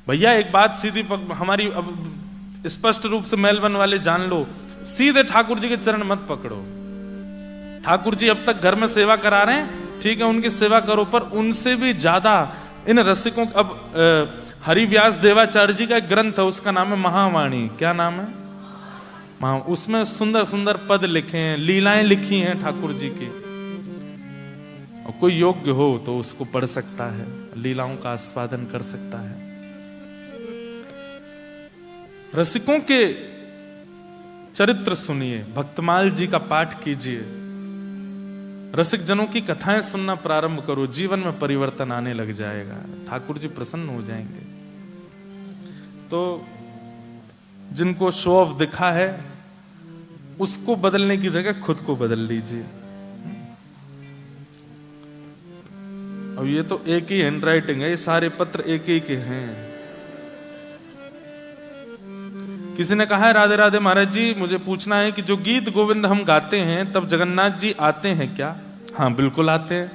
भैया एक बात सीधी हमारी अब स्पष्ट रूप से मेलबर्न वाले जान लो, सीधे ठाकुर जी के चरण मत पकड़ो। ठाकुर जी अब तक घर में सेवा करा रहे हैं, ठीक है, उनकी सेवा करो, पर उनसे भी ज्यादा इन रसिकों। अब हरिव्यास देवाचार्य जी का एक ग्रंथ है, उसका नाम है महावाणी। क्या नाम है? उसमें सुंदर सुंदर पद लिखे हैं, लीलाएं लिखी हैं ठाकुर जी की। और कोई योग्य हो तो उसको पढ़ सकता है, लीलाओं का आस्वादन कर सकता है। रसिकों के चरित्र सुनिए, भक्तमाल जी का पाठ कीजिए, रसिक जनों की कथाएं सुनना प्रारंभ करो, जीवन में परिवर्तन आने लग जाएगा, ठाकुर जी प्रसन्न हो जाएंगे। तो जिनको शो ऑफ दिखा है उसको बदलने की जगह खुद को बदल लीजिए। अब ये तो एक ही हैंडराइटिंग है, ये सारे पत्र एक ही के हैं। किसी ने कहा है, राधे राधे महाराज जी, मुझे पूछना है कि जो गीत गोविंद हम गाते हैं तब जगन्नाथ जी आते हैं क्या? हाँ बिल्कुल आते हैं।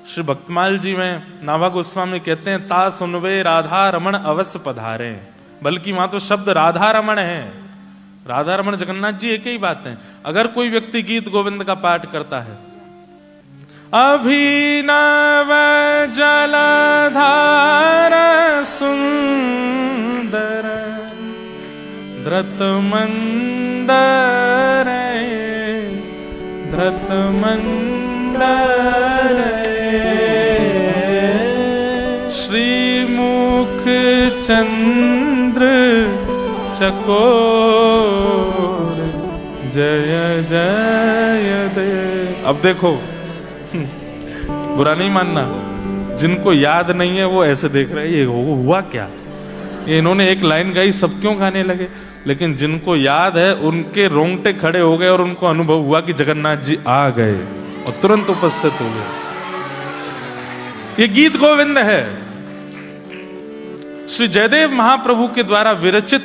श्री भक्तमाल जी में नाभा गोस्वामी कहते हैं, ता सुनवे राधा रमण अवश्य पधारे। बल्कि वहां तो शब्द राधा रमण है, राधा रमण जगन्नाथ जी एक ही बात है। अगर कोई व्यक्ति गीत गोविंद का पाठ करता है, अभिनव जलधार सुंदर धृत मंदर धृत मंदर श्रीमुख चंद्र चकोर जय जय दे। अब देखो, बुरा नहीं मानना, जिनको याद नहीं है वो ऐसे देख रहे हैं, ये हुआ क्या, ये इन्होंने एक लाइन गाई, सब क्यों गाने लगे? लेकिन जिनको याद है उनके रोंगटे खड़े हो गए और उनको अनुभव हुआ कि जगन्नाथ जी आ गए और तुरंत उपस्थित हो गए। ये गीत गोविंद है, श्री जयदेव महाप्रभु के द्वारा विरचित,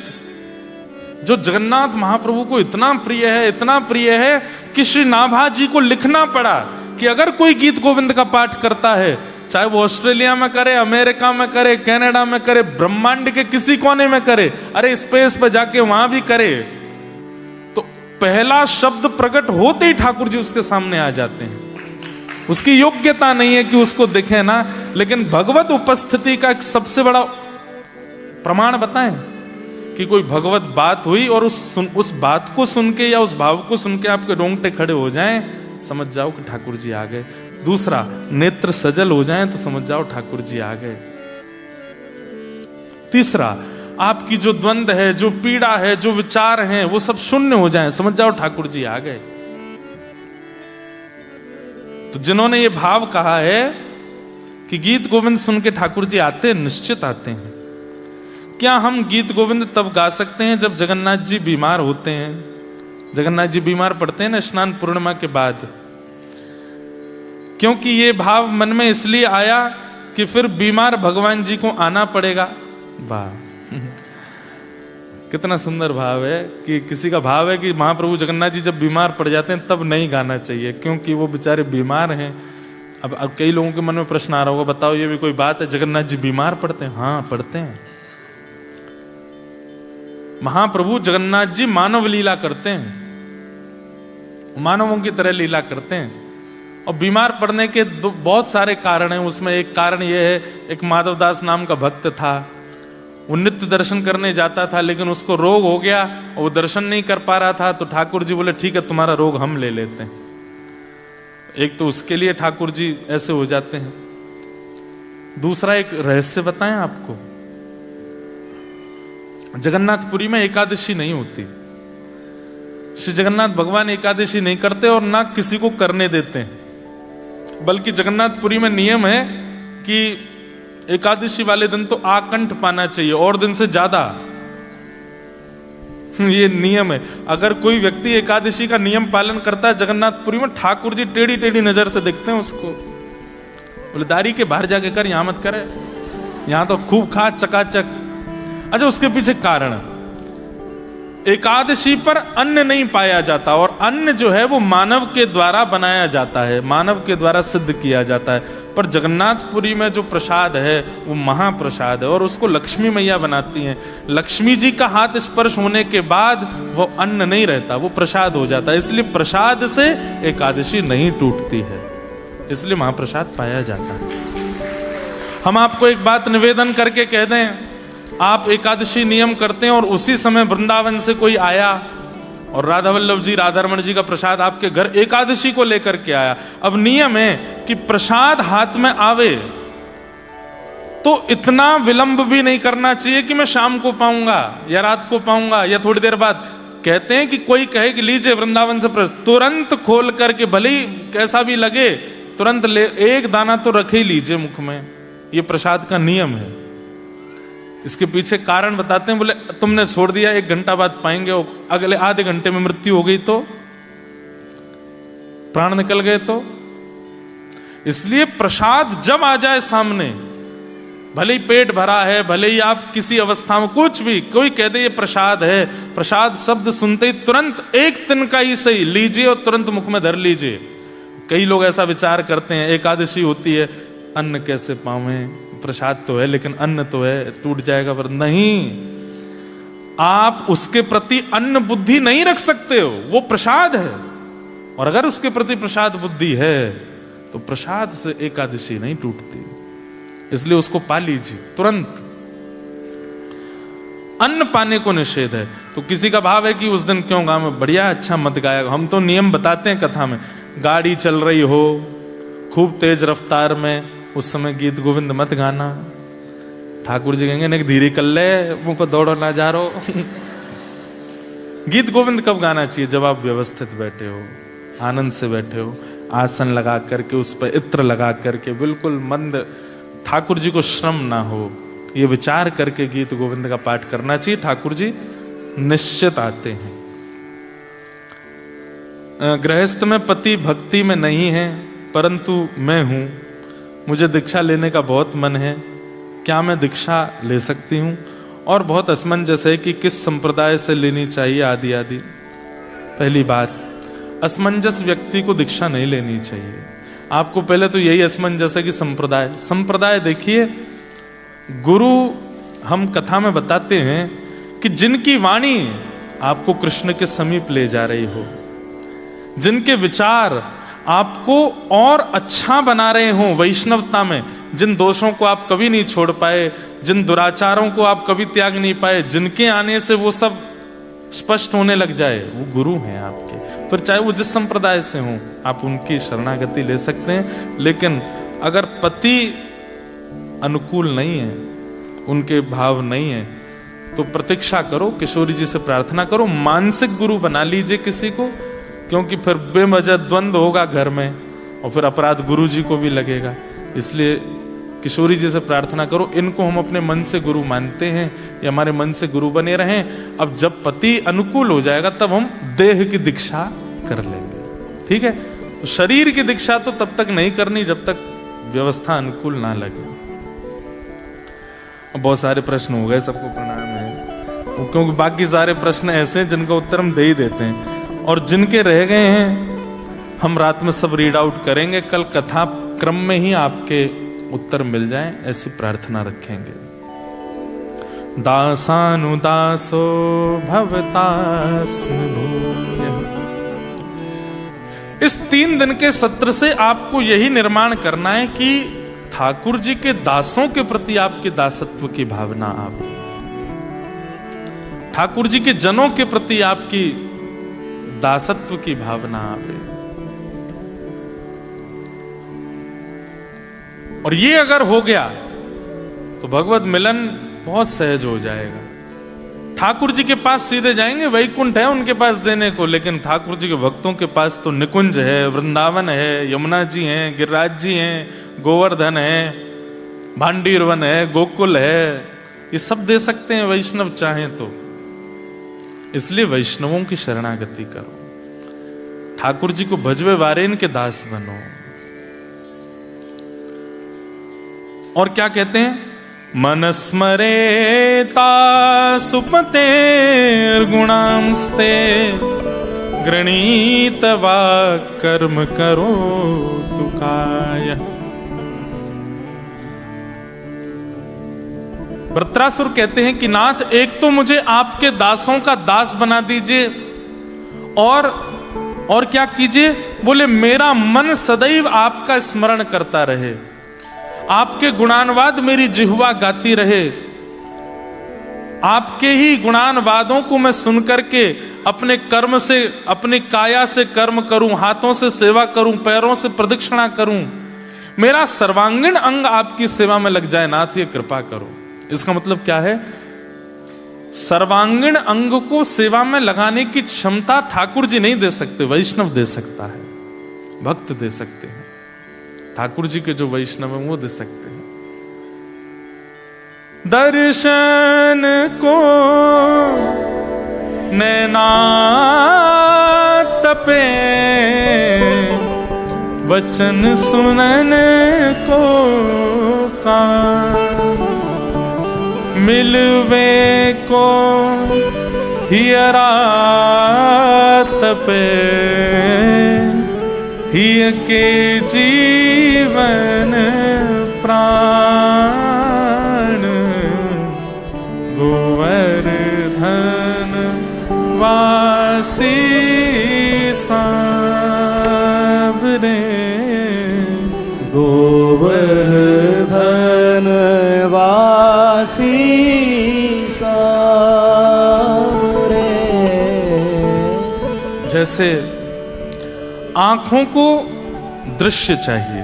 जो जगन्नाथ महाप्रभु को इतना प्रिय है, इतना प्रिय है कि श्री नाभा जी को लिखना पड़ा कि अगर कोई गीत गोविंद का पाठ करता है, चाहे वो ऑस्ट्रेलिया में करे, अमेरिका में करे, कनाडा में करे, ब्रह्मांड के किसी कोने में करे, अरे स्पेस पे जाके वहां भी करे, तो पहला शब्द प्रकट होते ही ठाकुर जी उसके सामने आ जाते हैं। उसकी योग्यता नहीं है कि उसको दिखे ना, लेकिन भगवत उपस्थिति का एक सबसे बड़ा प्रमाण बताएं कि कोई भगवत बात हुई और उस बात को सुन के या उस भाव को सुन के आपके रोंगटे खड़े हो जाएं, समझ जाओ कि ठाकुर जी आ गए। दूसरा, नेत्र सजल हो जाएं तो समझ जाओ ठाकुर जी आ गए। तीसरा, आपकी जो द्वंद्व है, जो पीड़ा है, जो विचार हैं, वो सब शून्य हो जाएं, समझ जाओ ठाकुर जी आ गए। तो जिन्होंने ये भाव कहा है कि गीत गोविंद सुन के ठाकुर जी आते हैं, निश्चित आते हैं। क्या हम गीत गोविंद तब गा सकते हैं जब जगन्नाथ जी बीमार होते हैं? जगन्नाथ जी बीमार पड़ते हैं ना स्नान पूर्णिमा के बाद, क्योंकि ये भाव मन में इसलिए आया कि फिर बीमार भगवान जी को आना पड़ेगा। वाह कितना सुंदर भाव है कि किसी का भाव है कि महाप्रभु जगन्नाथ जी जब बीमार पड़ जाते हैं तब नहीं गाना चाहिए, क्योंकि वो बेचारे बीमार हैं। अब कई लोगों के मन में प्रश्न आ रहा होगा, बताओ ये भी कोई बात है, जगन्नाथ जी बीमार पड़ते हैं? हाँ पड़ते हैं। महाप्रभु जगन्नाथ जी मानव लीला करते हैं, मानवों की तरह लीला करते हैं, और बीमार पड़ने के बहुत सारे कारण हैं। उसमें एक कारण यह है, एक माधवदास नाम का भक्त था, वो नित्य दर्शन करने जाता था, लेकिन उसको रोग हो गया और वो दर्शन नहीं कर पा रहा था। तो ठाकुर जी बोले ठीक है तुम्हारा रोग हम ले लेते हैं। एक तो उसके लिए ठाकुर जी ऐसे हो जाते हैं। दूसरा एक रहस्य बताएं आपको, जगन्नाथपुरी में एकादशी नहीं होती। श्री जगन्नाथ भगवान एकादशी नहीं करते और ना किसी को करने देते हैं, बल्कि जगन्नाथपुरी में नियम है कि एकादशी वाले दिन तो आकंठ पाना चाहिए और दिन से ज्यादा, ये नियम है। अगर कोई व्यक्ति एकादशी का नियम पालन करता है जगन्नाथपुरी में, ठाकुर जी टेढ़ी टेढ़ी नजर से देखते हैं उसको, बोले दारी के बाहर जाके कर, यहां मत करे, यहां तो खूब खा चकाचक। अच्छा, उसके पीछे कारण, एकादशी पर अन्न नहीं पाया जाता, और अन्न जो है वो मानव के द्वारा बनाया जाता है, मानव के द्वारा सिद्ध किया जाता है। पर जगन्नाथपुरी में जो प्रसाद है वो महाप्रसाद है और उसको लक्ष्मी मैया बनाती हैं। लक्ष्मी जी का हाथ स्पर्श होने के बाद वो अन्न नहीं रहता, वो प्रसाद हो जाता है। इसलिए प्रसाद से एकादशी नहीं टूटती है, इसलिए महाप्रसाद पाया जाता है। हम आपको एक बात निवेदन करके कह दें, आप एकादशी नियम करते हैं और उसी समय वृंदावन से कोई आया और राधा वल्लभ जी, राधा रमण जी का प्रसाद आपके घर एकादशी को लेकर के आया। अब नियम है कि प्रसाद हाथ में आवे तो इतना विलंब भी नहीं करना चाहिए कि मैं शाम को पाऊंगा या रात को पाऊंगा या थोड़ी देर बाद। कहते हैं कि कोई कहे कि लीजिए वृंदावन से प्रसाद, तुरंत खोल करके भले ही कैसा भी लगे तुरंत ले, एक दाना तो रखे ही लीजिए मुख में। ये प्रसाद का नियम है। इसके पीछे कारण बताते हैं, बोले तुमने छोड़ दिया, 1 घंटा बाद पाएंगे, अगले आधे घंटे में मृत्यु हो गई तो, प्राण निकल गए तो। इसलिए प्रसाद जब आ जाए सामने, भले ही पेट भरा है, भले ही आप किसी अवस्था में कुछ भी, कोई कह दे ये प्रसाद है, प्रसाद शब्द सुनते ही तुरंत एक तिनका ही सही लीजिए और तुरंत मुख में धर लीजिए। कई लोग ऐसा विचार करते हैं, एकादशी होती है, अन्न कैसे पावें, प्रसाद तो है लेकिन अन्न तो है, टूट जाएगा। पर नहीं, आप उसके प्रति अन्न बुद्धि नहीं रख सकते हो, वो प्रसाद है। और अगर उसके प्रति प्रसाद बुद्धि है तो प्रसाद से एकादशी नहीं टूटती, इसलिए उसको पा लीजिए तुरंत। अन्न पाने को निषेध है। तो किसी का भाव है कि उस दिन क्यों गाँव में बढ़िया अच्छा मत गाया, हम तो नियम बताते हैं कथा में, गाड़ी चल रही हो खूब तेज रफ्तार में, उस समय गीत गोविंद मत गाना। ठाकुर जी कहेंगे नहीं धीरे कर ले, मुझको दौड़ो ना जा रो। गीत गोविंद कब गाना चाहिए? जब आप व्यवस्थित बैठे हो, आनंद से बैठे हो, आसन लगा करके, उस पर इत्र लगा करके, बिल्कुल मंद, ठाकुर जी को श्रम ना हो, ये विचार करके गीत गोविंद का पाठ करना चाहिए। ठाकुर जी निश्चित आते हैं। गृहस्थ में पति भक्ति में नहीं है, परंतु मैं हूं, मुझे दीक्षा लेने का बहुत मन है, क्या मैं दीक्षा ले सकती हूं? और बहुत असमंजस है कि किस संप्रदाय से लेनी चाहिए, आदि आदि। पहली बात, असमंजस व्यक्ति को दीक्षा नहीं लेनी चाहिए। आपको पहले तो यही असमंजस है कि संप्रदाय देखिए, गुरु हम कथा में बताते हैं कि जिनकी वाणी आपको कृष्ण के समीप ले जा रही हो, जिनके विचार आपको और अच्छा बना रहे हो वैष्णवता में, जिन दोषों को आप कभी नहीं छोड़ पाए, जिन दुराचारों को आप कभी त्याग नहीं पाए, जिनके आने से वो सब स्पष्ट होने लग जाए, वो गुरु हैं आपके। फिर चाहे वो जिस संप्रदाय से हो, आप उनकी शरणागति ले सकते हैं। लेकिन अगर पति अनुकूल नहीं है, उनके भाव नहीं है, तो प्रतीक्षा करो, किशोरी जी से प्रार्थना करो, मानसिक गुरु बना लीजिए किसी को, क्योंकि फिर बेवजह द्वंद्व होगा घर में और फिर अपराध गुरु जी को भी लगेगा। इसलिए किशोरी जी से प्रार्थना करो, इनको हम अपने मन से गुरु मानते हैं, ये हमारे मन से गुरु बने रहें। अब जब पति अनुकूल हो जाएगा तब हम देह की दीक्षा कर लेंगे, ठीक है? तो शरीर की दीक्षा तो तब तक नहीं करनी जब तक व्यवस्था अनुकूल ना लगे। बहुत सारे प्रश्न हो गए, सबको प्रणाम है, क्योंकि बाकी सारे प्रश्न ऐसे हैं जिनका उत्तर हम दे ही देते हैं, और जिनके रह गए हैं हम रात में सब रीड आउट करेंगे, कल कथा क्रम में ही आपके उत्तर मिल जाएं, ऐसी प्रार्थना रखेंगे। दासानुदासो भवतास्मि भूयः। इस 3 दिन के सत्र से आपको यही निर्माण करना है कि ठाकुर जी के दासों के प्रति आपकी दासत्व की भावना आवे, ठाकुर जी के जनों के प्रति आपकी दासत्व की भावना आवे। और ये अगर हो गया तो भगवत मिलन बहुत सहज हो जाएगा। ठाकुर जी के पास सीधे जाएंगे, वैकुंठ है उनके पास देने को, लेकिन ठाकुर जी के भक्तों के पास तो निकुंज है, वृंदावन है, यमुना जी हैं, गिरिराज जी हैं, गोवर्धन है, भांडीरवन है, गोकुल है, ये सब दे सकते हैं वैष्णव चाहें तो। इसलिए वैष्णवों की शरणागति करो, ठाकुर जी को भजवे वारेन के दास बनो। और क्या कहते हैं? मनस्मरेता सुपतेर्गुणांस्ते गृणीत वा कर्म करो तुकाय। वृत्रासुर कहते हैं कि नाथ, एक तो मुझे आपके दासों का दास बना दीजिए, और क्या कीजिए? बोले मेरा मन सदैव आपका स्मरण करता रहे, आपके गुणानुवाद मेरी जिह्वा गाती रहे, आपके ही गुणानुवादों को मैं सुन करके अपने कर्म से, अपनी काया से कर्म करूं, हाथों से सेवा करूं, पैरों से प्रदक्षिणा करूं, मेरा सर्वांगीण अंग आपकी सेवा में लग जाए नाथ, ये कृपा करो। इसका मतलब क्या है? सर्वांगीण अंग को सेवा में लगाने की क्षमता ठाकुर जी नहीं दे सकते, वैष्णव दे सकता है, भक्त दे सकते हैं। ठाकुर जी के जो वैष्णव हैं वो दे सकते हैं। दर्शन को नैना तपे, वचन सुनन को कान, मिलवे को हियरा तपे, हिय के जीवन प्राण, गोवर्धन वासी साबरे, गोवर्धन वासी साबरे। जैसे आंखों को दृश्य चाहिए,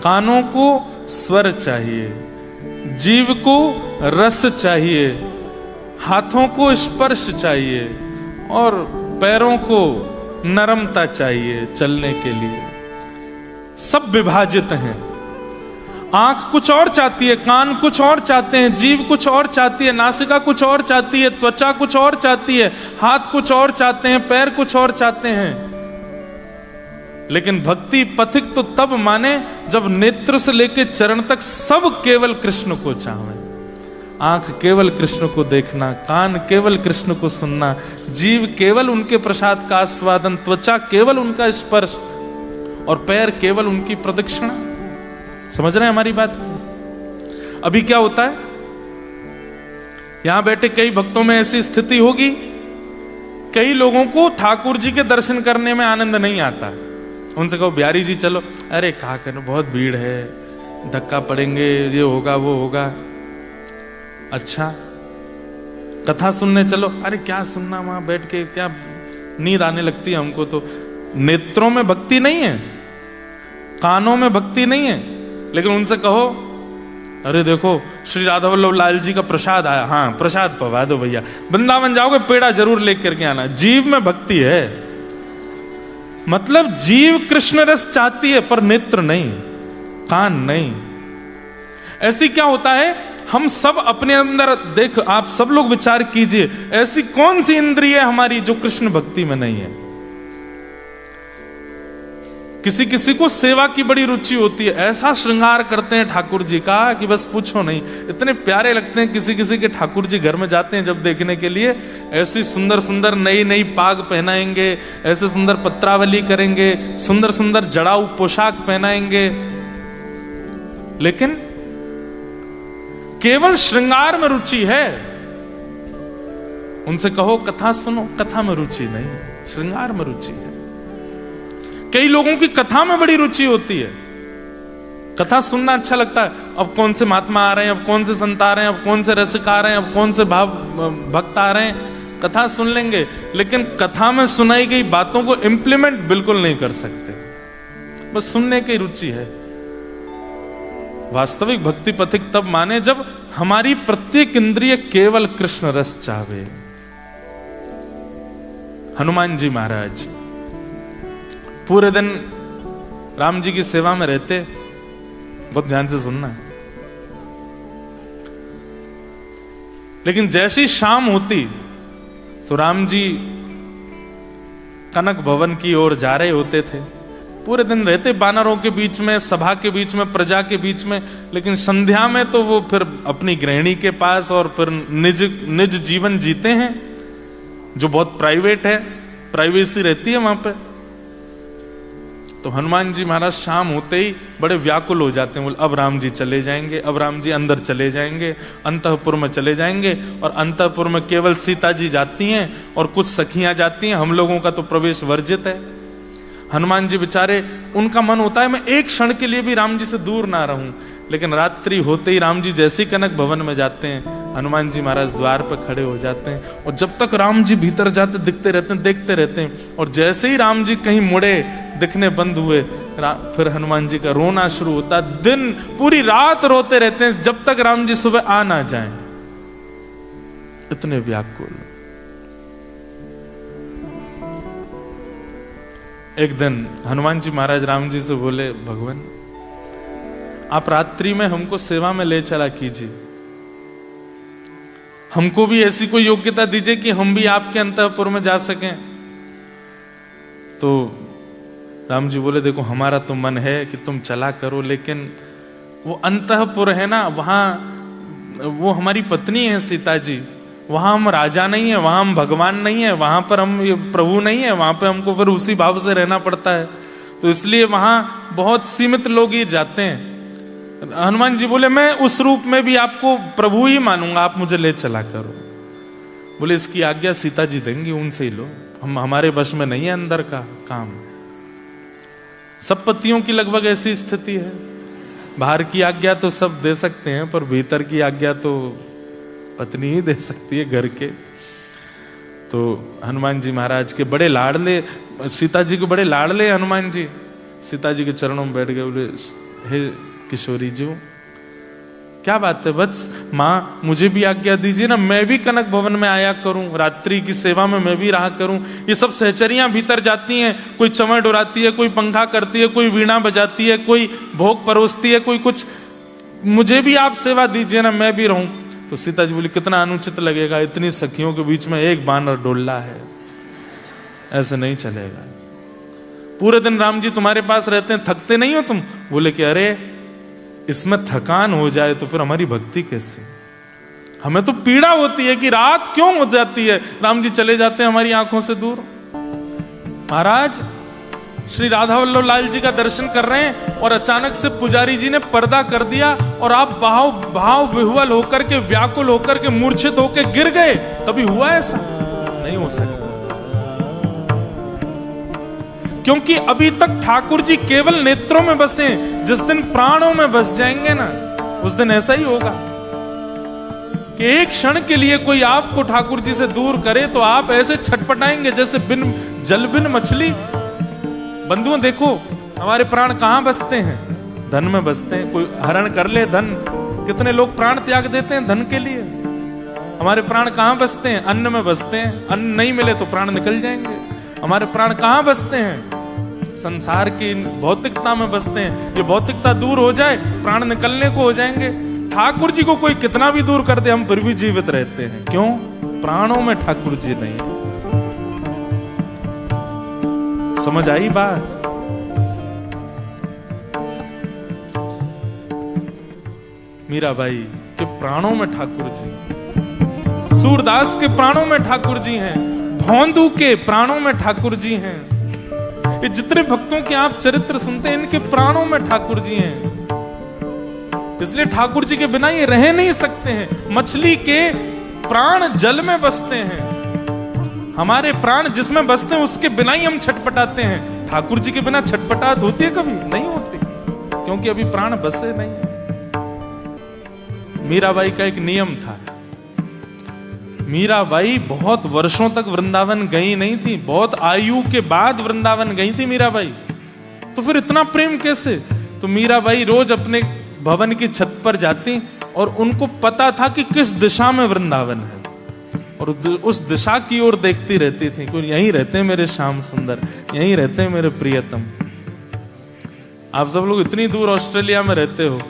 कानों को स्वर चाहिए, जीव को रस चाहिए, हाथों को स्पर्श चाहिए, और पैरों को नरमता चाहिए चलने के लिए, सब विभाजित हैं। आंख कुछ और चाहती है, कान कुछ और चाहते हैं, जीव कुछ और चाहती है, नासिका कुछ और चाहती है, त्वचा कुछ और चाहती है, हाथ कुछ और चाहते हैं, पैर कुछ और चाहते हैं। लेकिन भक्ति पथिक तो तब माने जब नेत्र से लेकर चरण तक सब केवल कृष्ण को चाहे। आंख केवल कृष्ण को देखना, कान केवल कृष्ण को सुनना, जीव केवल उनके प्रसाद का आस्वादन, त्वचा केवल उनका स्पर्श, और पैर केवल उनकी प्रदक्षिणा। समझ रहे हैं हमारी बात? अभी क्या होता है, यहां बैठे कई भक्तों में ऐसी स्थिति होगी, कई लोगों को ठाकुर जी के दर्शन करने में आनंद नहीं आता। उनसे कहो बिहारी जी चलो, अरे कहा करना, बहुत भीड़ है, धक्का पड़ेंगे, ये होगा वो होगा। अच्छा कथा सुनने चलो, अरे क्या सुनना, वहां बैठ के क्या नींद आने लगती है हमको तो। नेत्रों में भक्ति नहीं है, कानों में भक्ति नहीं है, लेकिन उनसे कहो अरे देखो श्री राधा वल्लभ लाल जी का प्रसाद आया, हाँ प्रसाद पवा दो भैया, वृंदावन जाओगे पेड़ा जरूर लेकर के आना। जीव में भक्ति है, मतलब जीव कृष्ण रस चाहती है, पर नेत्र नहीं, कान नहीं। ऐसी क्या होता है, हम सब अपने अंदर देख, आप सब लोग विचार कीजिए, ऐसी कौन सी इंद्रिय है हमारी जो कृष्ण भक्ति में नहीं है। किसी किसी को सेवा की बड़ी रुचि होती है, ऐसा श्रृंगार करते हैं ठाकुर जी का कि बस पूछो नहीं, इतने प्यारे लगते हैं। किसी किसी के ठाकुर जी घर में जाते हैं जब देखने के लिए, ऐसी सुंदर सुंदर नई नई पाग पहनाएंगे, ऐसे सुंदर पत्रावली करेंगे, सुंदर सुंदर जड़ाऊ पोशाक पहनाएंगे, लेकिन केवल श्रृंगार में रुचि है। उनसे कहो कथा सुनो, कथा में रुचि नहीं, श्रृंगार में रुचि है। कई लोगों की कथा में बड़ी रुचि होती है, कथा सुनना अच्छा लगता है। अब कौन से महात्मा आ रहे हैं, अब कौन से संत आ रहे हैं, अब कौन से रसिक आ रहे हैं, अब कौन से भाव भक्त आ रहे हैं, कथा सुन लेंगे, लेकिन कथा में सुनाई गई बातों को इंप्लीमेंट बिल्कुल नहीं कर सकते, बस सुनने की रुचि है। वास्तविक भक्ति पथिक तब माने जब हमारी प्रत्येक इंद्रिय केवल कृष्ण रस चाहे। हनुमान जी महाराज पूरे दिन राम जी की सेवा में रहते, बहुत ध्यान से सुनना, लेकिन जैसी शाम होती तो राम जी कनक भवन की ओर जा रहे होते थे। पूरे दिन रहते बानरों के बीच में, सभा के बीच में, प्रजा के बीच में, लेकिन संध्या में तो वो फिर अपनी गृहिणी के पास और फिर निज जीवन जीते हैं जो बहुत प्राइवेट है, प्राइवेसी रहती है वहां पे। तो हनुमान जी महाराज शाम होते ही बड़े व्याकुल हो जाते हैं, बोले अब राम जी चले जाएंगे, अब राम जी अंदर चले जाएंगे, अंतःपुर में चले जाएंगे, और अंतःपुर में केवल सीता जी जाती हैं और कुछ सखियां जाती हैं, हम लोगों का तो प्रवेश वर्जित है। हनुमान जी बेचारे, उनका मन होता है मैं एक क्षण के लिए भी राम जी से दूर ना रहूं, लेकिन रात्रि होते ही राम जी जैसे ही कनक भवन में जाते हैं, हनुमान जी महाराज द्वार पर खड़े हो जाते हैं, और जब तक राम जी भीतर जाते दिखते रहते हैं, देखते रहते हैं, और जैसे ही राम जी कहीं मुड़े, दिखने बंद हुए, फिर हनुमान जी का रोना शुरू होता है। दिन पूरी रात रोते रहते हैं जब तक राम जी सुबह आ ना जाएं, इतने व्याकुल। एक दिन हनुमान जी महाराज राम जी से बोले, भगवान आप रात्रि में हमको सेवा में ले चला कीजिए, हमको भी ऐसी कोई योग्यता दीजिए कि हम भी आपके अंतःपुर में जा सकें। तो राम जी बोले, देखो हमारा तो मन है कि तुम चला करो, लेकिन वो अंतःपुर है ना, वहां वो हमारी पत्नी है सीता जी, वहां हम राजा नहीं है, वहां हम भगवान नहीं है, वहां पर हम ये प्रभु नहीं है, वहां पे हमको फिर उसी भाव से रहना पड़ता है, तो इसलिए वहां बहुत सीमित लोग ही जाते हैं। हनुमान जी बोले, मैं उस रूप में भी आपको प्रभु ही मानूंगा, आप मुझे ले चला करो। बोले, इसकी आज्ञा सीता जी देंगी, उनसे ही लो, हम हमारे वश में नहीं है अंदर का काम। सब पतियों की लगभग ऐसी स्थिति है, बाहर की आज्ञा तो सब दे सकते हैं, पर भीतर की आज्ञा तो पत्नी ही दे सकती है घर के। तो हनुमान जी महाराज के बड़े लाडले, सीता जी के बड़े लाडले हनुमान जी, सीता जी के चरणों में बैठ गए, बोले, हे किशोरी जी, क्या बात है वत्स, माँ मुझे भी आज्ञा दीजिए ना, मैं भी कनक भवन में आया करूं, रात्रि की सेवा में मैं भी रहा करूं। ये सब सहचरियां भीतर जाती हैं, कोई चमड़ डुराती है, कोई पंखा करती है, कोई वीणा बजाती है, कोई भोग परोसती है, कोई कुछ, मुझे भी आप सेवा दीजिए ना, मैं भी रहूं। तो सीता जी बोली, कितना अनुचित लगेगा, इतनी सखियों के बीच में एक बानर डोला है, ऐसे नहीं चलेगा। पूरे दिन राम जी तुम्हारे पास रहते हैं, थकते नहीं हो तुम? बोले कि अरे इसमें थकान हो जाए तो फिर हमारी भक्ति कैसे, हमें तो पीड़ा होती है कि रात क्यों हो जाती है, राम जी चले जाते हैं हमारी आंखों से दूर। महाराज श्री राधा वल्लभ लाल जी का दर्शन कर रहे हैं और अचानक से पुजारी जी ने पर्दा कर दिया और आप भाव विह्वल होकर के, व्याकुल होकर के, मूर्छित होकर गिर गए। कभी हुआ ऐसा? नहीं हो सकता, क्योंकि अभी तक ठाकुर जी केवल नेत्रों में बसे, जिस दिन प्राणों में बस जाएंगे ना, उस दिन ऐसा ही होगा कि एक क्षण के लिए कोई आपको ठाकुर जी से दूर करे तो आप ऐसे छटपटाएंगे जैसे बिन जल बिन मछली। बंधुओं देखो, हमारे प्राण कहां बसते हैं? धन में बसते हैं। कोई हरण कर ले धन, कितने लोग प्राण त्याग देते हैं धन के लिए। हमारे प्राण कहां बसते हैं? अन्न में बसते हैं, अन्न नहीं मिले तो प्राण निकल जाएंगे। हमारे प्राण कहां बसते हैं? संसार की भौतिकता में बसते हैं। ये भौतिकता दूर हो जाए, प्राण निकलने को हो जाएंगे। ठाकुर जी को कोई कितना भी दूर कर दे, हम फिर भी जीवित रहते हैं। क्यों? प्राणों में ठाकुर जी नहीं। समझ आई बात? मीराबाई के प्राणों में ठाकुर जी, सूरदास के प्राणों में ठाकुर जी हैं, भौंदू के प्राणों में ठाकुर जी हैं। ये जितने भक्तों के आप चरित्र सुनते हैं, इनके प्राणों में ठाकुर जी हैं। इसलिए ठाकुर जी के बिना ये रह नहीं सकते हैं। मछली के प्राण जल में बसते हैं, हमारे प्राण जिसमें बसते हैं उसके बिना ही हम छटपटाते हैं। ठाकुर जी के बिना छटपटाहट होती है? कभी नहीं होती, क्योंकि अभी प्राण बसे नहीं है। मीराबाई का एक नियम था। मीराबाई बहुत वर्षों तक वृंदावन गई नहीं थी, बहुत आयु के बाद वृंदावन गई थी मीराबाई। तो फिर इतना प्रेम कैसे? तो मीराबाई रोज अपने भवन की छत पर जाती और उनको पता था कि किस दिशा में वृंदावन है, और उस दिशा की ओर देखती रहती थी। कोई यहीं रहते हैं मेरे श्याम सुंदर, यहीं रहते हैं मेरे प्रियतम। आप सब लोग इतनी दूर ऑस्ट्रेलिया में रहते हो,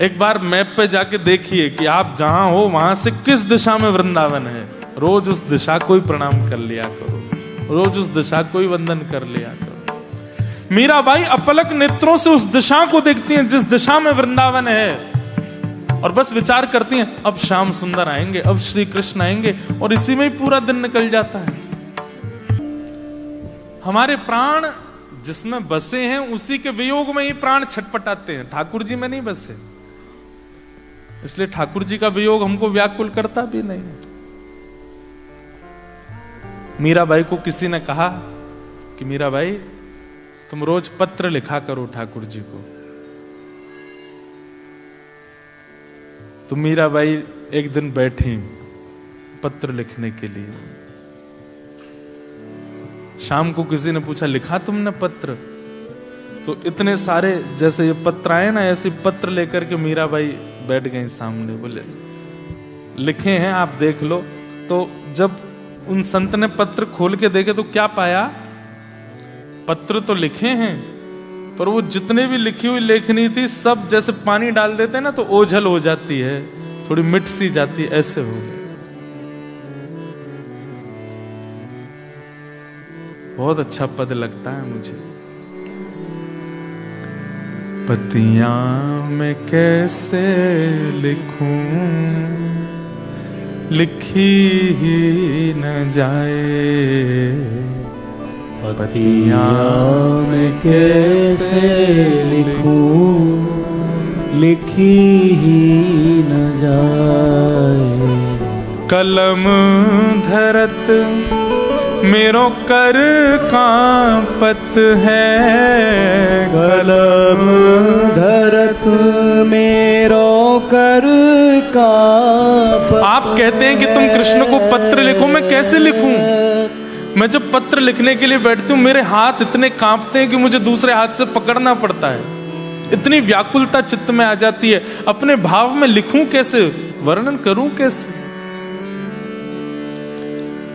एक बार मैप पे जाके देखिए कि आप जहां हो वहां से किस दिशा में वृंदावन है। रोज उस दिशा को ही प्रणाम कर लिया करो, रोज उस दिशा को ही वंदन कर लिया करो। मीराबाई अपलक नेत्रों से उस दिशा को देखती हैं जिस दिशा में वृंदावन है, और बस विचार करती हैं अब श्याम सुंदर आएंगे, अब श्री कृष्ण आएंगे, और इसी में ही पूरा दिन निकल जाता है। हमारे प्राण जिसमें बसे हैं उसी के वियोग में ही प्राण छटपटाते हैं, ठाकुर जी में नहीं बसे, इसलिए ठाकुर जी का वियोग हमको व्याकुल करता भी नहीं। मीराबाई को किसी ने कहा कि मीराबाई तुम रोज पत्र लिखा करो ठाकुर जी को। तो मीराबाई एक दिन बैठी पत्र लिखने के लिए। शाम को किसी ने पूछा लिखा तुमने पत्र? तो इतने सारे जैसे ये पत्र आए ना, ऐसे पत्र लेकर के मीराबाई बैठ गई सामने, बोले लिखे हैं आप देख लो। तो जब उन संत ने पत्र खोल के देखे तो क्या पाया? पत्र तो लिखे हैं पर वो जितने भी लिखी हुई लेखनी थी सब जैसे पानी डाल देते हैं ना तो ओझल हो जाती है, थोड़ी मिट सी जाती है, ऐसे हो गए। बहुत अच्छा पद लगता है मुझे। पतियां मैं कैसे लिखूं, लिखी ही न जाए। पतियां मैं कैसे लिखूं, लिखी ही न जाए। कलम धरत मेरो कर कांपत है, कलम धरत मेरो कर कांपत। आप कहते हैं कि तुम कृष्ण को पत्र लिखो, मैं कैसे लिखूं? मैं जब पत्र लिखने के लिए बैठती हूँ मेरे हाथ इतने कांपते हैं कि मुझे दूसरे हाथ से पकड़ना पड़ता है। इतनी व्याकुलता चित्त में आ जाती है, अपने भाव में लिखूं कैसे, वर्णन करूं कैसे?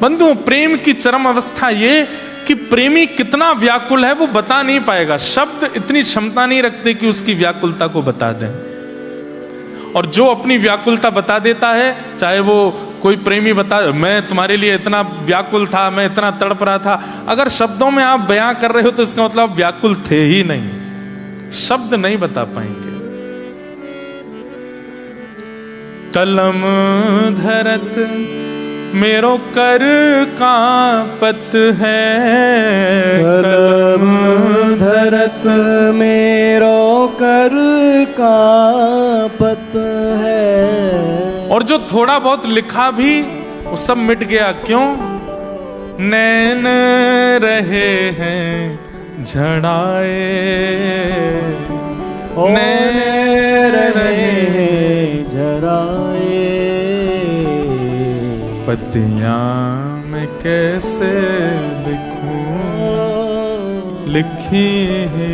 बंधुओं, प्रेम की चरम अवस्था ये कि प्रेमी कितना व्याकुल है वो बता नहीं पाएगा। शब्द इतनी क्षमता नहीं रखते कि उसकी व्याकुलता को बता दें। और जो अपनी व्याकुलता बता देता है, चाहे वो कोई प्रेमी बता मैं तुम्हारे लिए इतना व्याकुल था, मैं इतना तड़प रहा था, अगर शब्दों में आप बयां कर रहे हो तो इसका मतलब आप व्याकुल थे ही नहीं, शब्द नहीं बता पाएंगे। कलम धरत मेरो कर कांपत है, कलम धरत मेरो कर कांपत है। और जो थोड़ा बहुत लिखा भी वो सब मिट गया। क्यों? नैन रहे हैं झड़ाए, नैन रहे हैं झड़ाए। पतियां मैं कैसे लिखूं, लिखी ही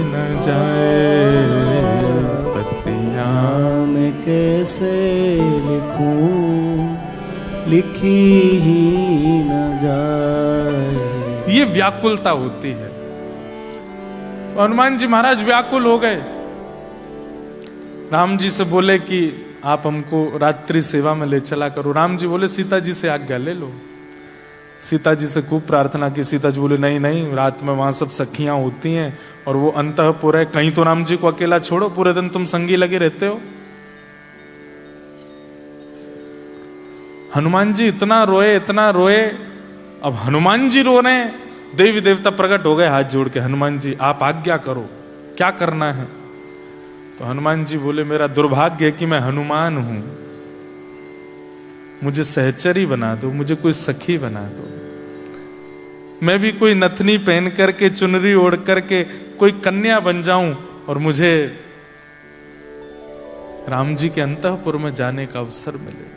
न जाए। पतियां मैं कैसे लिखूं, लिखी ही न जाए। ये व्याकुलता होती है। हनुमान जी महाराज व्याकुल हो गए। राम जी से बोले कि आप हमको रात्रि सेवा में ले चला करो। राम जी बोले सीता जी से आज्ञा ले लो। सीता जी से खूब प्रार्थना की। सीता जी बोले नहीं नहीं, रात में वहां सब सखियां होती हैं और वो अंतःपुर है, कहीं तो राम जी को अकेला छोड़ो, पूरे दिन तुम संगी लगे रहते हो। हनुमान जी इतना रोए इतना रोए। अब हनुमान जी रो रहे हैं, देवी देवता प्रकट हो गए हाथ जोड़ के, हनुमान जी आप आज्ञा करो, क्या करना है? तो हनुमान जी बोले मेरा दुर्भाग्य है कि मैं हनुमान हूं, मुझे सहचरी बना दो, मुझे कोई सखी बना दो। मैं भी कोई नथनी पहन करके, चुनरी ओढ़ करके कोई कन्या बन जाऊं और मुझे राम जी के अंतःपुर में जाने का अवसर मिले।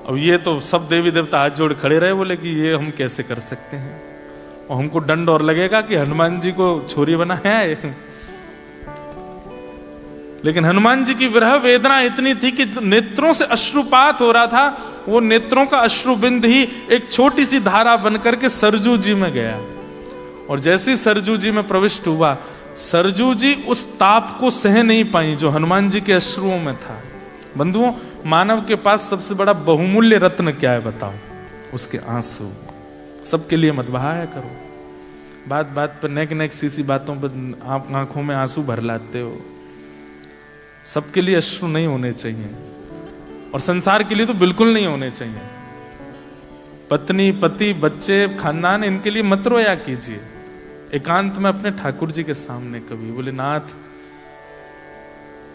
अब ये तो सब देवी देवता हाथ जोड़ खड़े रहे, बोले कि ये हम कैसे कर सकते हैं, और हमको दंड और लगेगा कि हनुमान जी को छोरी बनाया है। लेकिन हनुमान जी की विरह वेदना इतनी थी कि नेत्रों से अश्रुपात हो रहा था। वो नेत्रों का अश्रुबिंद ही एक छोटी सी धारा बनकर के सरजू जी में गया, और जैसे ही सरजू जी में प्रविष्ट हुआ, सरजू जी उस ताप को सह नहीं पाई जो हनुमान जी के अश्रुओं में था। बंधुओं, मानव के पास सबसे बड़ा बहुमूल्य रत्न क्या है बताओ? उसके आंसू। सबके लिए मत बहाया करो। बात बात पर नेक नेक सी बातों पर आप आंखों में आंसू भर लाते हो। सबके लिए अश्रु नहीं होने चाहिए, और संसार के लिए तो बिल्कुल नहीं होने चाहिए। पत्नी, पति, बच्चे, खानदान, इनके लिए मत रोया कीजिए। एकांत में अपने ठाकुर जी के सामने कभी, बोले नाथ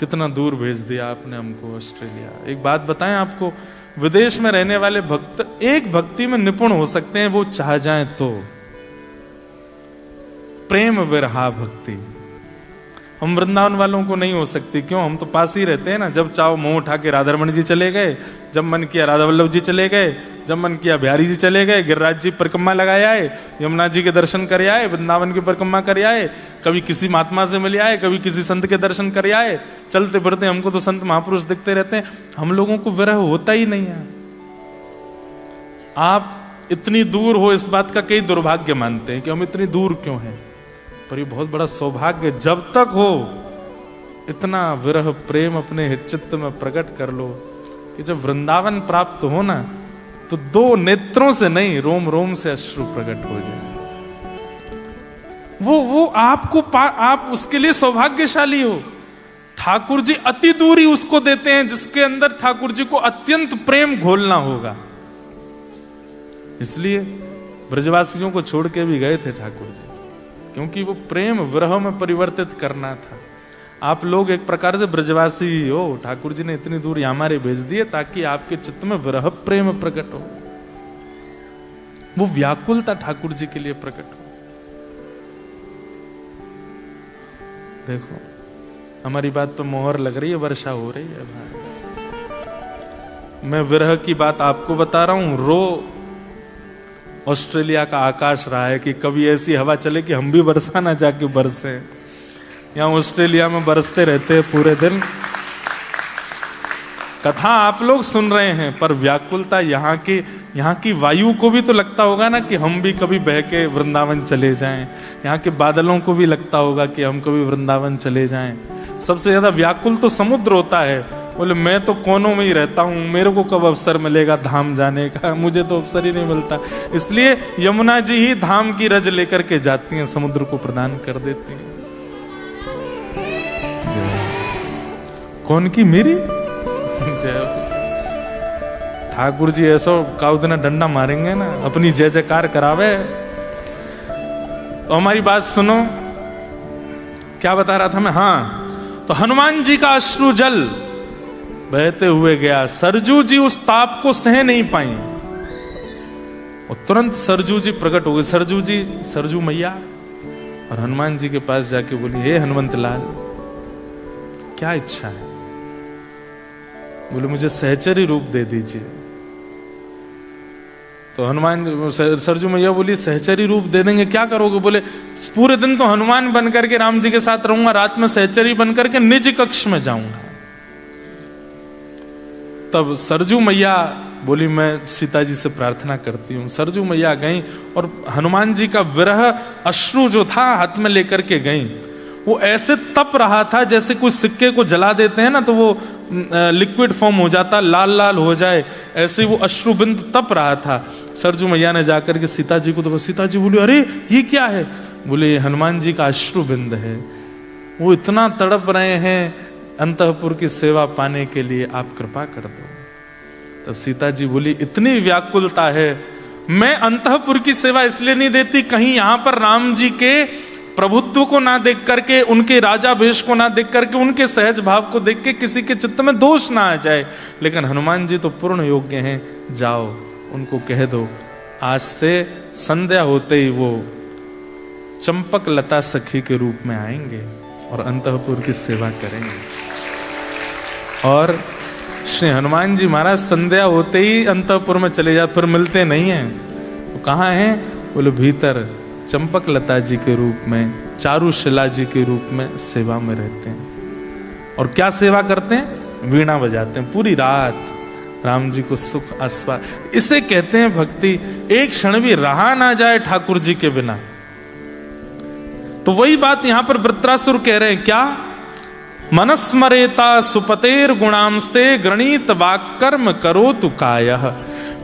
कितना दूर भेज दिया आपने हमको ऑस्ट्रेलिया। एक बात बताएं आपको, विदेश में रहने वाले भक्त एक भक्ति में निपुण हो सकते हैं, वो चाह जाएं तो, प्रेम विरहा भक्ति। हम वृंदावन वालों को नहीं हो सकती, क्यों? हम तो पास ही रहते हैं ना। जब चाहो मुंह उठा के राधारमण जी चले गए, जब मन किया राधा वल्लभ जी चले गए, जब मन किया बिहारी जी चले गए, गिरिराज जी परिक्रमा लगाए आए, यमुना जी के दर्शन कर आए, वृंदावन की परिक्रमा कर आए, कभी किसी महात्मा से मिले आए, कभी किसी संत के दर्शन कर आए। चलते फिरते हमको तो संत महापुरुष दिखते रहते हैं, हम लोगों को विरह होता ही नहीं है। आप इतनी दूर हो इस बात का कई दुर्भाग्य मानते हैं कि हम इतनी दूर क्यों हैं, पर ये बहुत बड़ा सौभाग्य। जब तक हो इतना विरह प्रेम अपने चित्त में प्रकट कर लो कि जब वृंदावन प्राप्त हो ना, तो दो नेत्रों से नहीं, रोम रोम से अश्रु प्रकट हो जाए। वो आपको आप उसके लिए सौभाग्यशाली हो। ठाकुर जी अति दूरी उसको देते हैं जिसके अंदर ठाकुर जी को अत्यंत प्रेम घोलना होगा। इसलिए ब्रजवासियों को छोड़ के भी गए थे ठाकुर जी, क्योंकि वो प्रेम विरह में परिवर्तित करना था। आप लोग एक प्रकार से ब्रजवासी ही हो, ठाकुर जी ने इतनी दूर हमारे भेज दिए ताकि आपके चित्त में विरह प्रेम प्रकट हो, वो व्याकुलता ठाकुर जी के लिए प्रकट हो। देखो हमारी बात पे मोहर लग रही है, वर्षा हो रही है भाई। मैं विरह की बात आपको बता रहा हूं, रो ऑस्ट्रेलिया का आकाश रहा है कि कभी ऐसी हवा चले कि हम भी बरसा ना जाके बरसे। यहां ऑस्ट्रेलिया में बरसते रहते हैं पूरे दिन। कथा आप लोग सुन रहे हैं, पर व्याकुलता यहाँ की वायु को भी तो लगता होगा ना कि हम भी कभी बह के वृंदावन चले जाएं। यहाँ के बादलों को भी लगता होगा कि हम कभी वृंदावन चले जाएं। सबसे ज्यादा व्याकुल तो समुद्र होता है। बोले मैं तो कोनों में ही रहता हूं, मेरे को कब अवसर मिलेगा धाम जाने का, मुझे तो अवसर ही नहीं मिलता। इसलिए यमुना जी ही धाम की रज लेकर के जाती हैं, समुद्र को प्रदान कर देती हैं। कौन की? मेरी ठाकुर जी ऐसा काउदना डंडा मारेंगे ना, अपनी जय जयकार करावे। तो हमारी बात सुनो, क्या बता रहा था मैं? हाँ, तो हनुमान जी का अश्रु जल बहते हुए गया। सरजू जी उस ताप को सह नहीं पाई और तुरंत सरजू जी प्रकट हो गए। सरजू मैया और हनुमान जी के पास जाके बोली, हे हनुमंत लाल, क्या इच्छा है? बोले मुझे सहचरी रूप दे दीजिए। तो सरजू मैया बोली, सहचरी रूप दे देंगे, क्या करोगे? बोले पूरे दिन तो हनुमान बनकर के राम जी के साथ रहूंगा, रात में सहचरी बनकर के निज कक्ष में जाऊंगा। तब सरजू मैया बोली, मैं सीता जी से प्रार्थना करती हूँ। सरजू मैया गई और हनुमान जी का विरह अश्रु जो था हाथ में लेकर के गई। वो ऐसे तप रहा था जैसे कुछ सिक्के को जला देते हैं ना तो वो लिक्विड फॉर्म हो जाता, लाल लाल हो जाए, ऐसे वो अश्रु बिंद तप रहा था। सरजू मैया ने जाकर के सीता जी को देखो। सीता जी बोली, अरे ये क्या है? बोले ये हनुमान जी का अश्रु बिंद है, वो इतना तड़प रहे हैं अंतःपुर की सेवा पाने के लिए, आप कृपा कर दो। तब सीता जी बोली, इतनी व्याकुलता है, मैं अंतःपुर की सेवा इसलिए नहीं देती कहीं यहां पर राम जी के प्रभुत्व को ना देख करके, उनके राजा वेश को ना देख करके, उनके सहज भाव को देख के किसी के चित्त में दोष ना आ जाए। लेकिन हनुमान जी तो पूर्ण योग्य हैं, जाओ उनको कह दो आज से संध्या होते ही वो चंपक लता सखी के रूप में आएंगे और अंतःपुर की सेवा करेंगे। और श्री हनुमान जी महाराज संध्या होते ही अंतःपुर में चले जाते, फिर मिलते नहीं हैं। वो कहाँ हैं? बोले भीतर चंपक लता जी के रूप में, चारुशिला जी के रूप में सेवा में रहते हैं। और क्या सेवा करते हैं? वीणा बजाते हैं पूरी रात, राम जी को सुख आस्वाद। इसे कहते हैं भक्ति। एक क्षण भी रहा ना जाए ठाकुर जी के बिना। तो वही बात यहां पर वृत्रासुर कह रहे हैं, क्या? मनस्मरेता सुपतेर गुणांस्ते गणित वाक्कर्म करो तु कायः।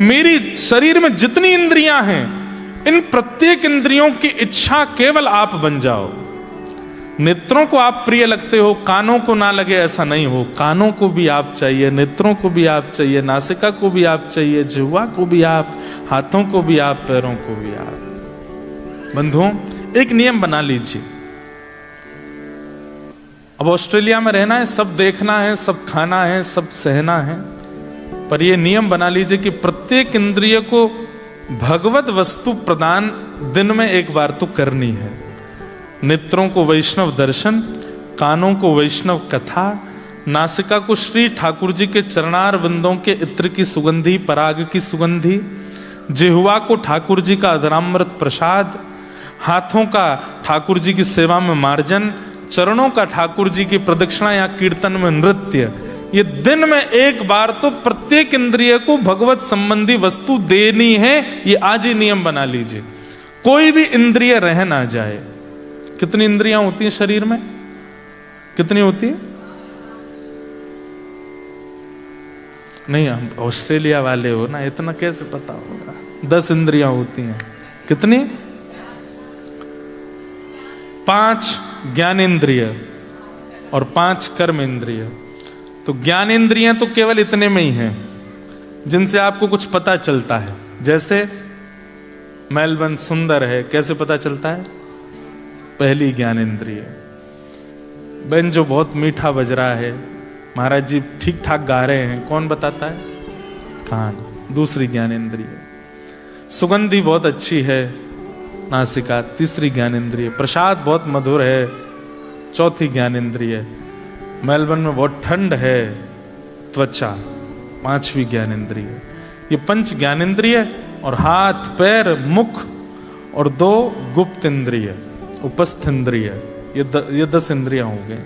मेरी शरीर में जितनी इंद्रियां हैं, इन प्रत्येक इंद्रियों की इच्छा केवल आप बन जाओ। नेत्रों को आप प्रिय लगते हो, कानों को ना लगे ऐसा नहीं हो। कानों को भी आप चाहिए, नेत्रों को भी आप चाहिए, नासिका को भी आप चाहिए, जिह्वा को भी आप, हाथों को भी आप, पैरों को भी आप। बंधुओं, एक नियम बना लीजिए। अब ऑस्ट्रेलिया में रहना है, सब देखना है, सब खाना है, सब सहना है, पर यह नियम बना लीजिए कि प्रत्येक इंद्रिय को भगवत वस्तु प्रदान दिन में एक बार तो करनी है। नेत्रों को वैष्णव दर्शन, कानों को वैष्णव कथा, नासिका को श्री ठाकुर जी के चरणार बिंदों के इत्र की सुगंधी, पराग की सुगंधी, जिह्वा को ठाकुर जी का अधरामृत प्रसाद, हाथों का ठाकुर जी की सेवा में मार्जन, चरणों का ठाकुर जी की प्रदक्षिणा या कीर्तन में नृत्य। ये दिन में एक बार तो प्रत्येक इंद्रिय को भगवत संबंधी वस्तु देनी है। ये आज ही नियम बना लीजिए, कोई भी इंद्रिय रह ना जाए। कितनी इंद्रियां होती हैं शरीर में? कितनी होती है? नहीं, हम ऑस्ट्रेलिया वाले हो ना, इतना कैसे पता होगा? 10 इंद्रियां होती हैं। कितनी? 5 ज्ञानेंद्रिय और 5 कर्म इंद्रिय। तो ज्ञानेंद्रियां तो केवल इतने में ही हैं जिनसे आपको कुछ पता चलता है। जैसे मेलबर्न सुंदर है, कैसे पता चलता है? पहली ज्ञानेंद्रिय। बेंजो बहुत मीठा बज रहा है, महाराज जी ठीक ठाक गा रहे हैं, कौन बताता है? कान, दूसरी ज्ञानेंद्रिय। सुगंधी बहुत अच्छी है, नासिका, तीसरी ज्ञानेंद्रिय। प्रसाद बहुत मधुर है, चौथी ज्ञानेंद्रिय। मेलबर्न में बहुत ठंड है, त्वचा, 5वीं ज्ञानेंद्रिय। ये 5 ज्ञानेंद्रिय और हाथ, पैर, मुख और 2 गुप्त इंद्रिय, उपस्थ इंद्रिय, ये 10 इंद्रियां हो गए।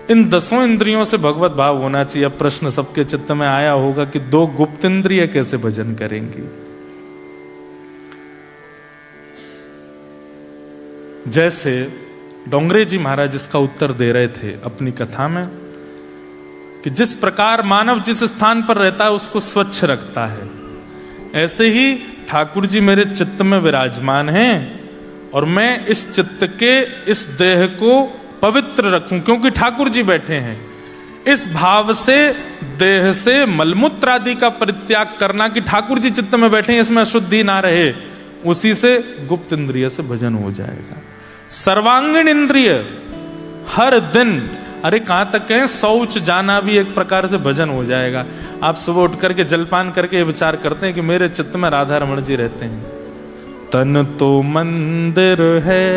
इन 10 इंद्रियों से भगवत भाव होना चाहिए। अब प्रश्न सबके चित्त में आया होगा कि 2 गुप्त इंद्रिय कैसे भजन करेंगी? जैसे डोंगरे जी महाराज इसका उत्तर दे रहे थे अपनी कथा में कि जिस प्रकार मानव जिस स्थान पर रहता है उसको स्वच्छ रखता है, ऐसे ही ठाकुर जी मेरे चित्त में विराजमान हैं और मैं इस चित्त के इस देह को पवित्र रखूं क्योंकि ठाकुर जी बैठे हैं। इस भाव से देह से मलमूत्र आदि का परित्याग करना कि ठाकुर जी चित्त में बैठे हैं, इसमें अशुद्धि ना रहे, उसी से गुप्त इंद्रिय से भजन हो जाएगा। सर्वांगीण इंद्रिय हर दिन, अरे कहां तक है, शौच जाना भी एक प्रकार से भजन हो जाएगा। आप सुबह उठ करके जलपान करके विचार करते हैं कि मेरे चित्त में राधा रमण जी रहते हैं। तन तो मंदिर है,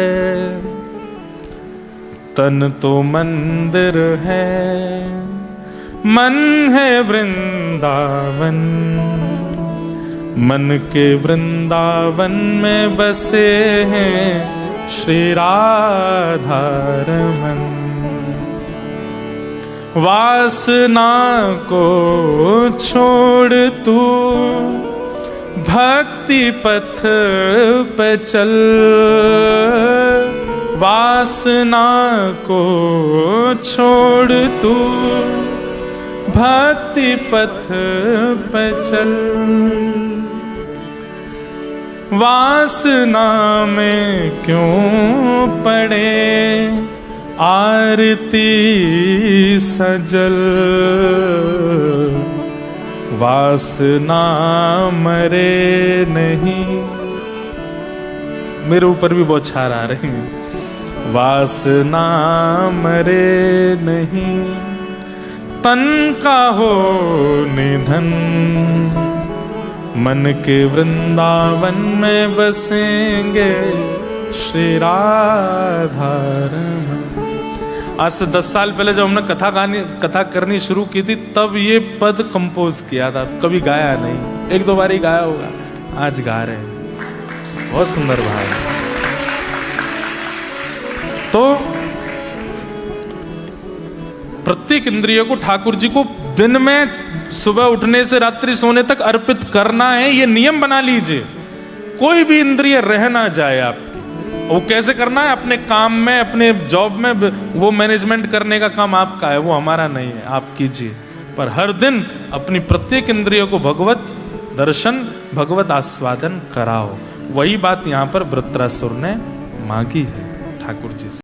तन तो मंदिर है, मन है वृंदावन, मन के वृंदावन में बसे हैं श्री राधा रमन। वासना को छोड़ तू भक्ति पथ पे चल, वासना को छोड़ तू भक्ति पथ पे चल। वासना में क्यों पड़े आरती सजल, वासना मरे नहीं। मेरे ऊपर भी बहुत छार आ रहे हैं। वासना मरे नहीं, तन का हो निधन, मन के वृंदावन में बसेंगे श्री राधा रमण। आज से 10 साल पहले जब हमने कथा करनी शुरू की थी तब ये पद कंपोज किया था, कभी गाया नहीं, 1-2 बार ही गाया होगा, आज गा रहे हैं। बहुत सुंदर भाव है। तो प्रत्येक इंद्रिय को ठाकुर जी को दिन में सुबह उठने से रात्रि सोने तक अर्पित करना है, ये नियम बना लीजिए। कोई भी इंद्रिय रह ना जाए आपकी। वो कैसे करना है? अपने काम में, अपने जॉब में, वो मैनेजमेंट करने का काम आपका है, वो हमारा नहीं है, आप कीजिए। पर हर दिन अपनी प्रत्येक इंद्रियों को भगवत दर्शन, भगवत आस्वादन कराओ। वही बात यहां पर वृत्रासुर ने मांगी है ठाकुर जी से।